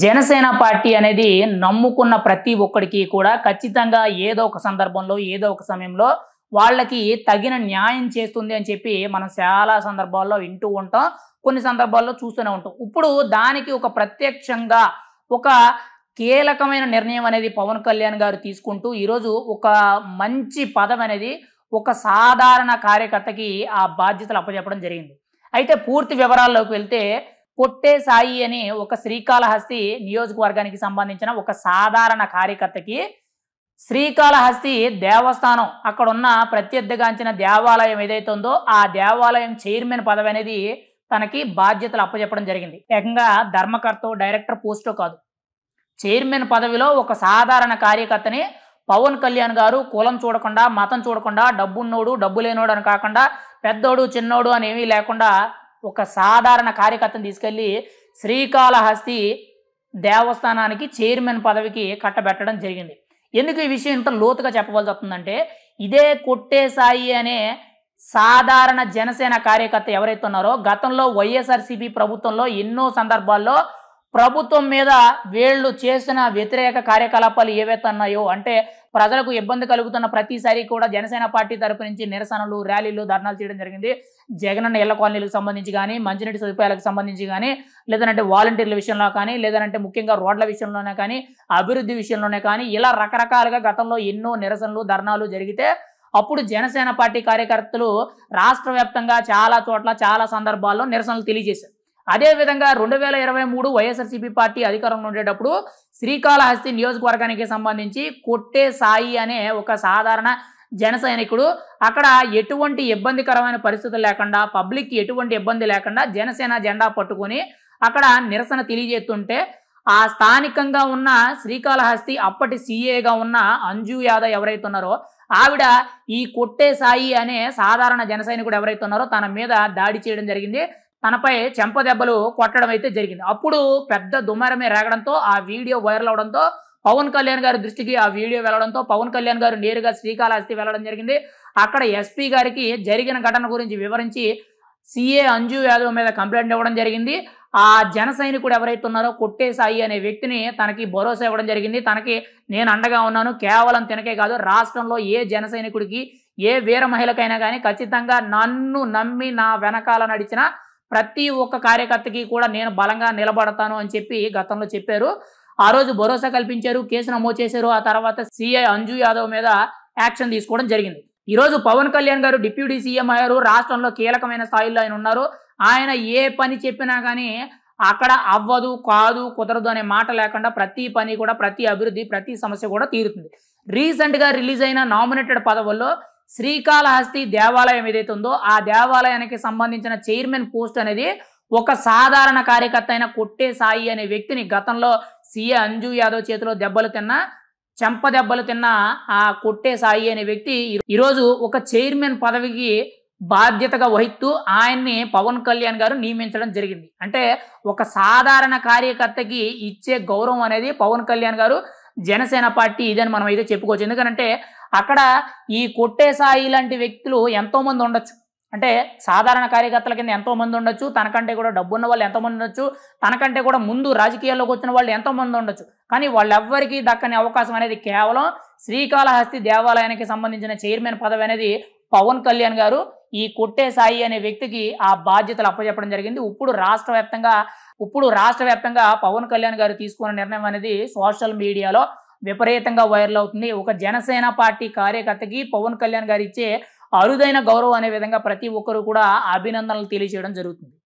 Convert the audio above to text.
Janasena party అనేది నమ్ముకున్న ప్రతి ఒక్కడికి కూడా ఖచ్చితంగా ఏదో ఒక సందర్భంలో, ఏదో ఒక సమయంలో వాళ్ళకి తగిన న్యాయం చేస్తుంది అని చెప్పి మనం చాలా సందర్భాల్లో వింటూ ఉంటాం. కొన్ని సందర్భాల్లో చూస్తూనే ఉంటాం. ఇప్పుడు దానికి ఒక ప్రత్యక్షంగా ఒక కీలకమైన నిర్ణయం అనేది పవన్ కళ్యాణ్ గారు తీసుకుంటూ ఈరోజు ఒక మంచి పదవి అనేది ఒక సాధారణ కార్యకర్తకి ఆ బాధ్యతలు అప్పజెప్పడం జరిగింది. అయితే పూర్తి వివరాల్లోకి వెళ్తే పొట్టే సాయి అని ఒక శ్రీకాళహస్తి నియోజకవర్గానికి సంబంధించిన ఒక సాధారణ కార్యకర్తకి శ్రీకాళహస్తి దేవస్థానం అక్కడున్న ప్రత్యర్థిగాంచిన దేవాలయం ఏదైతే ఉందో ఆ దేవాలయం చైర్మన్ పదవి అనేది తనకి బాధ్యతలు అప్పచెప్పడం జరిగింది. ఏకంగా ధర్మకర్త డైరెక్టర్ పోస్టో కాదు, చైర్మన్ పదవిలో ఒక సాధారణ కార్యకర్తని పవన్ కళ్యాణ్ గారు కులం చూడకుండా, మతం చూడకుండా, డబ్బున్నోడు డబ్బు లేనోడు అని కాకుండా, పెద్దోడు చిన్నోడు అని ఏమీ లేకుండా ఒక సాధారణ కార్యకర్తను తీసుకెళ్లి శ్రీకాళహస్తి దేవస్థానానికి చైర్మన్ పదవికి కట్టబెట్టడం జరిగింది. ఎందుకు ఈ విషయం ఇంత లోతుగా చెప్పవలసి వస్తుందంటే, ఇదే కొట్టే సాయి అనే సాధారణ జనసేన కార్యకర్త ఎవరైతే ఉన్నారో గతంలో వైఎస్ఆర్సీపీ ప్రభుత్వంలో ఎన్నో సందర్భాల్లో ప్రభుత్వం మీద వీళ్ళు చేసిన వ్యతిరేక కార్యకలాపాలు ఏవైతే ఉన్నాయో, అంటే ప్రజలకు ఇబ్బంది కలుగుతున్న ప్రతిసారి కూడా జనసేన పార్టీ తరపు నుంచి నిరసనలు, ర్యాలీలు, ధర్నాలు చేయడం జరిగింది. జగనన్న ఇళ్ల కాలనీలకు సంబంధించి కానీ, మంచినీటి సదుపాయాలకు సంబంధించి కానీ, లేదంటే వాలంటీర్ల విషయంలో కానీ, లేదంటే ముఖ్యంగా రోడ్ల విషయంలోనే కానీ, అభివృద్ధి విషయంలోనే కానీ, ఇలా రకరకాలుగా గతంలో ఎన్నో నిరసనలు, ధర్నాలు జరిగితే అప్పుడు జనసేన పార్టీ కార్యకర్తలు రాష్ట్ర వ్యాప్తంగా చాలా చోట్ల చాలా సందర్భాల్లో నిరసనలు తెలియజేశారు. అదేవిధంగా 2023 వైఎస్ఆర్సీపీ పార్టీ అధికారంలో ఉండేటప్పుడు శ్రీకాళహస్తి నియోజకవర్గానికి సంబంధించి కొట్టే సాయి అనే ఒక సాధారణ జన సైనికుడు అక్కడ ఎటువంటి ఇబ్బందికరమైన పరిస్థితులు లేకుండా, పబ్లిక్కి ఎటువంటి ఇబ్బంది లేకుండా జనసేన జెండా పట్టుకొని అక్కడ నిరసన తెలియజేస్తుంటే ఆ స్థానికంగా ఉన్న శ్రీకాళహస్తి అప్పటి సీఏగా ఉన్న అంజు యాదవ్ ఎవరైతే ఉన్నారో ఆవిడ ఈ కొట్టే సాయి అనే సాధారణ జన సైనికుడు ఎవరైతే ఉన్నారో తన మీద దాడి చేయడం జరిగింది. తనపై చెంప దెబ్బలు కొట్టడం అయితే జరిగింది. అప్పుడు పెద్ద దుమారమే రేగడంతో ఆ వీడియో వైరల్ అవడంతో పవన్ కళ్యాణ్ గారి దృష్టికి ఆ వీడియో వెళ్ళడంతో పవన్ కళ్యాణ్ గారు నేరుగా శ్రీకాళహస్తి వెళ్ళడం జరిగింది. అక్కడ ఎస్పీ గారికి జరిగిన ఘటన గురించి వివరించి సీఏ అంజు యాదవ్ మీద కంప్లైంట్ ఇవ్వడం జరిగింది. ఆ జన సైనికుడు ఎవరైతే ఉన్నారో కొట్టే సాయి అనే వ్యక్తిని తనకి భరోసా ఇవ్వడం జరిగింది. తనకి నేను అండగా ఉన్నాను, కేవలం తినకే కాదు రాష్ట్రంలో ఏ జన సైనికుడికి, ఏ వీర మహిళకైనా కానీ ఖచ్చితంగా నన్ను నమ్మి నా వెనకాల నడిచిన ప్రతి ఒక్క కార్యకర్తకి కూడా నేను బలంగా నిలబడతాను అని చెప్పి గతంలో చెప్పారు. ఆ రోజు భరోసా కల్పించారు, కేసు నమోదు చేశారు. ఆ తర్వాత సీఐ అంజు యాదవ్ మీద యాక్షన్ తీసుకోవడం జరిగింది. ఈరోజు పవన్ కళ్యాణ్ గారు డిప్యూటీ సీఎం అయ్యారు. రాష్ట్రంలో కీలకమైన స్థాయిలో ఆయన ఉన్నారు. ఆయన ఏ పని చెప్పినా కానీ అక్కడ అవ్వదు, కాదు, కుదరదు అనే మాట లేకుండా ప్రతి పని కూడా, ప్రతి అభివృద్ధి, ప్రతి సమస్య కూడా తీరుతుంది. రీసెంట్గా రిలీజ్ అయిన నామినేటెడ్ పదవుల్లో శ్రీకాళహస్తి దేవాలయం ఏదైతే ఉందో ఆ దేవాలయానికి సంబంధించిన చైర్మన్ పోస్ట్ అనేది ఒక సాధారణ కార్యకర్త అయిన కొట్టే సాయి అనే వ్యక్తిని గతంలో సీఏ అంజు యాదవ్ చేతిలో చెంప దెబ్బలు తిన్న ఆ కొట్టే సాయి అనే వ్యక్తి ఈరోజు ఒక చైర్మన్ పదవికి బాధ్యతగా వహిస్తూ ఆయన్ని పవన్ కళ్యాణ్ గారు నియమించడం జరిగింది. అంటే ఒక సాధారణ కార్యకర్తకి ఇచ్చే గౌరవం అనేది పవన్ కళ్యాణ్ గారు జనసేన పార్టీ ఇదని మనం అయితే చెప్పుకోవచ్చు. ఎందుకంటే అక్కడ ఈ కొట్టే సాయి లాంటి వ్యక్తులు ఎంతోమంది ఉండొచ్చు. అంటే సాధారణ కార్యకర్తల కింద ఎంతోమంది ఉండొచ్చు, తనకంటే కూడా డబ్బున్న వాళ్ళు ఎంతోమంది ఉండొచ్చు, తనకంటే కూడా ముందు రాజకీయాల్లోకి వచ్చిన వాళ్ళు ఎంతోమంది ఉండొచ్చు. కానీ వాళ్ళెవ్వరికీ దక్కని అవకాశం అనేది కేవలం శ్రీకాళహస్తి దేవాలయానికి సంబంధించిన చైర్మన్ పదవి అనేది పవన్ కళ్యాణ్ గారు ఈ కొట్టే సాయి అనే వ్యక్తికి ఆ బాధ్యతలు అప్పచెప్పడం జరిగింది. ఇప్పుడు రాష్ట్ర వ్యాప్తంగా పవన్ కళ్యాణ్ గారు తీసుకున్న నిర్ణయం అనేది సోషల్ మీడియాలో విపరీతంగా వైరల్ అవుతుంది. ఒక జనసేన పార్టీ కార్యకర్తకి పవన్ కళ్యాణ్ గారు ఇచ్చే అరుదైన గౌరవం అనే విధంగా ప్రతి ఒక్కరు కూడా అభినందనలు తెలియజేయడం జరుగుతుంది.